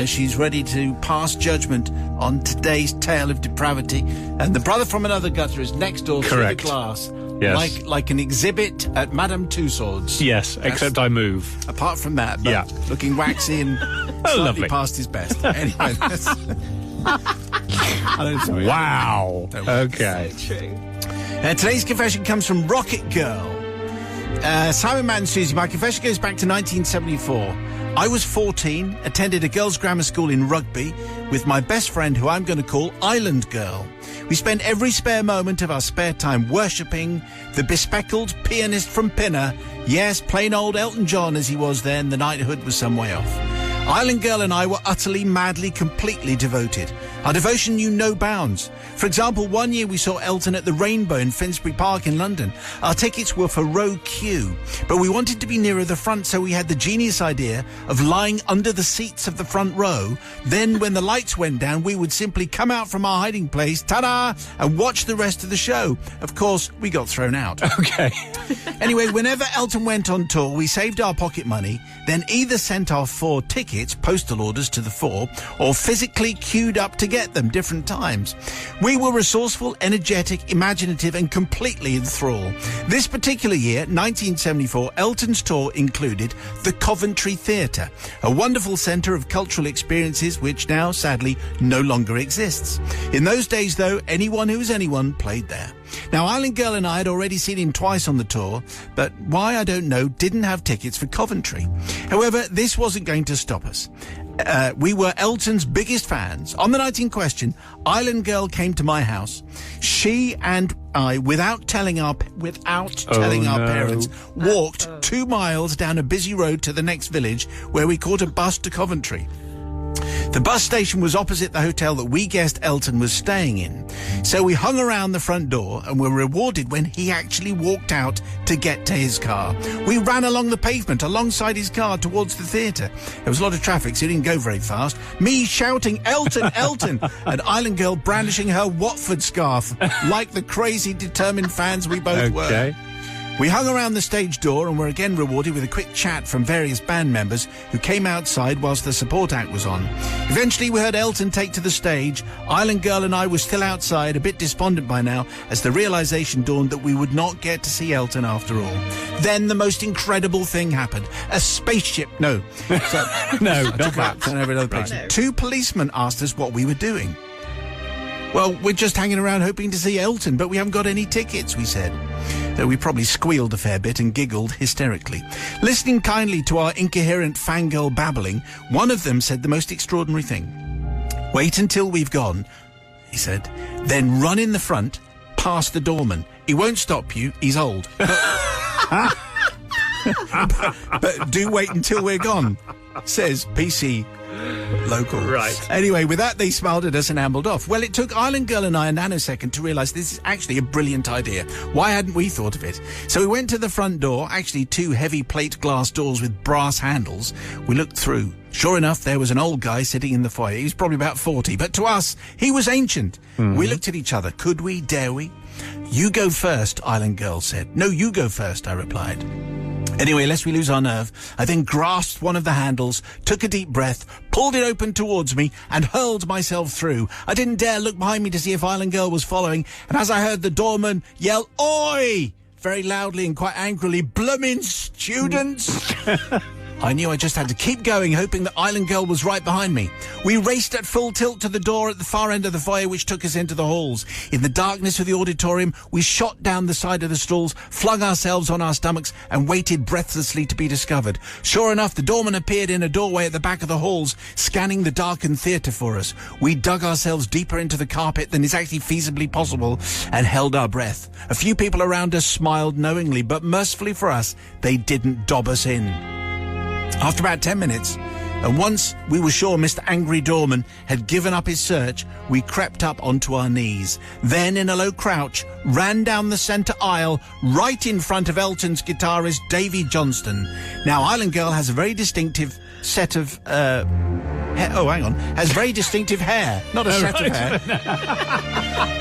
she's ready to pass judgment on today's tale of depravity. And the brother from another gutter is next door through the glass. Yes. Like an exhibit at Madame Tussauds. Yes, except I move. Apart from that, but looking waxy and slightly past his best. Anyway, that's... Wow. Okay. So true. Today's confession comes from Rocket Girl. Simon, Matt and Susie, my confession goes back to 1974. I was 14, attended a girls' grammar school in Rugby with my best friend, who I'm going to call Island Girl. We spent every spare moment of our spare time worshipping the bespectacled pianist from Pinner. Yes, plain old Elton John as he was then. The knighthood was some way off. Island Girl and I were utterly, madly, completely devoted. Our devotion knew no bounds. For example, one year we saw Elton at the Rainbow in Finsbury Park in London. Our tickets were for row Q, but we wanted to be nearer the front, so we had the genius idea of lying under the seats of the front row. Then when the lights went down, we would simply come out from our hiding place, ta-da, and watch the rest of the show. Of course, we got thrown out. Okay. Anyway, whenever Elton went on tour, we saved our pocket money, then either sent our 4 tickets, postal orders to the 4, or physically queued up to get them different times. We were resourceful, energetic, imaginative, and completely in thrall. This particular year, 1974, Elton's tour included the Coventry Theatre, a wonderful centre of cultural experiences which now, sadly, no longer exists. In those days, though, anyone who was anyone played there. Now, Island Girl and I had already seen him twice on the tour, but why, I don't know, didn't have tickets for Coventry. However, this wasn't going to stop us. We were Elton's biggest fans. On the night in question, Island Girl came to my house. She and I, without telling our parents, walked 2 miles down a busy road to the next village, where we caught a bus to Coventry. The bus station was opposite the hotel that we guessed Elton was staying in. So we hung around the front door and were rewarded when he actually walked out to get to his car. We ran along the pavement alongside his car towards the theatre. There was a lot of traffic, so he didn't go very fast. Me shouting, "Elton, Elton!" and Island Girl brandishing her Watford scarf like the crazy, determined fans we both were. We hung around the stage door and were again rewarded with a quick chat from various band members who came outside whilst the support act was on. Eventually we heard Elton take to the stage. Island Girl and I were still outside, a bit despondent by now, as the realisation dawned that we would not get to see Elton after all. Then the most incredible thing happened. A spaceship... No. No, not that. Turn over another page. No. 2 policemen asked us what we were doing. Well, we're just hanging around hoping to see Elton, but we haven't got any tickets, we said. Though we probably squealed a fair bit and giggled hysterically. Listening kindly to our incoherent fangirl babbling, one of them said the most extraordinary thing. "Wait until we've gone," he said, "then run in the front, past the doorman. He won't stop you, he's old. But do wait until we're gone," says PC Local. Right. Anyway, with that, they smiled at us and ambled off. Well, it took Island Girl and I a nanosecond to realise this is actually a brilliant idea. Why hadn't we thought of it? So we went to the front door, actually 2 heavy plate glass doors with brass handles. We looked through. Sure enough, there was an old guy sitting in the foyer. He was probably about 40, but to us, he was ancient. We looked at each other. Could we? Dare we? "You go first," Island Girl said. "No, you go first," I replied. Anyway, lest we lose our nerve, I then grasped one of the handles, took a deep breath, pulled it open towards me, and hurled myself through. I didn't dare look behind me to see if Island Girl was following, and as I heard the doorman yell, "Oi!" very loudly and quite angrily, "Bloomin' students!" I knew I just had to keep going, hoping that Island Girl was right behind me. We raced at full tilt to the door at the far end of the foyer, which took us into the halls. In the darkness of the auditorium, we shot down the side of the stalls, flung ourselves on our stomachs, and waited breathlessly to be discovered. Sure enough, the doorman appeared in a doorway at the back of the halls, scanning the darkened theatre for us. We dug ourselves deeper into the carpet than is actually feasibly possible, and held our breath. A few people around us smiled knowingly, but mercifully for us, they didn't dob us in. After about 10 minutes, and once we were sure Mr. Angry Doorman had given up his search, we crept up onto our knees. Then, in a low crouch, ran down the centre aisle, right in front of Elton's guitarist, Davy Johnston. Now, Island Girl has a very distinctive set of... has very distinctive hair, not a set of hair,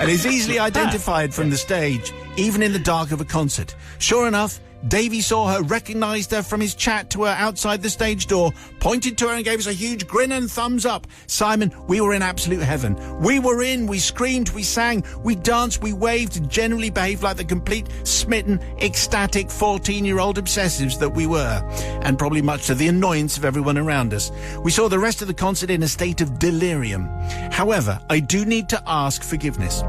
and is easily identified from the stage, even in the dark of a concert. Sure enough, Davy saw her, recognised her from his chat to her outside the stage door, pointed to her and gave us a huge grin and thumbs up. Simon, we were in absolute heaven. We were in, we screamed, we sang, we danced, we waved, and generally behaved like the complete, smitten, ecstatic 14-year-old obsessives that we were, and probably much to the annoyance of everyone around us. We saw the rest of the concert in a state of delirium. However, I do need to ask forgiveness.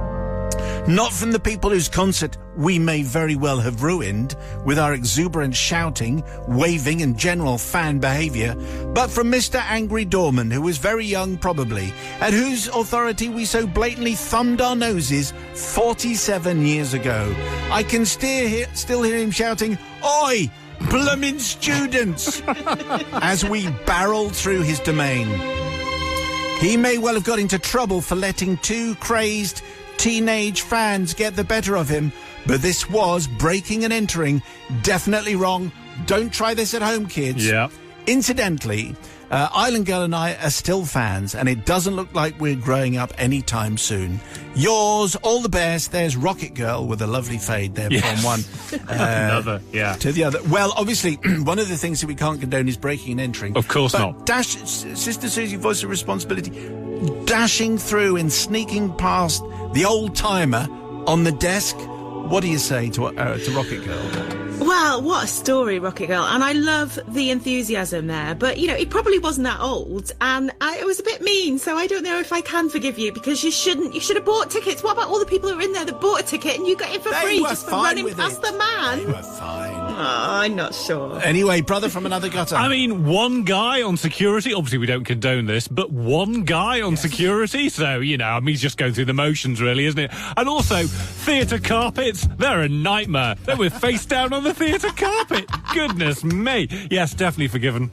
Not from the people whose concert we may very well have ruined with our exuberant shouting, waving and general fan behaviour, but from Mr. Angry Doorman, who was very young probably, at whose authority we so blatantly thumbed our noses 47 years ago. I can still hear him shouting, "Oi, bloomin' students!" as we barreled through his domain. He may well have got into trouble for letting two crazed teenage fans get the better of him, but this was breaking and entering. Definitely wrong. Don't try this at home, kids. Yeah. Incidentally, Island Girl and I are still fans, and it doesn't look like we're growing up anytime soon. Yours, all the best. There's Rocket Girl with a lovely fade there from one Another, to the other. Well, obviously, one of the things that we can't condone is breaking and entering. Of course not. Sister Susie, voice of responsibility, dashing through and sneaking past the old timer on the desk. What do you say to Rocket Girl? Well, what a story, Rocket Girl. And I love the enthusiasm there. But, you know, he probably wasn't that old. And it was a bit mean. So I don't know if I can forgive you, because you should have bought tickets. What about all the people who were in there that bought a ticket and you got it for free just for running past the man? They were fine. Oh, I'm not sure. Anyway, brother from another gutter. I mean, one guy on security, obviously we don't condone this, but one guy on security, so, you know, I mean, he's just going through the motions, really, isn't it? And also, theatre carpets, they're a nightmare. They were face down on the theatre carpet. Goodness me. Yes, definitely forgiven.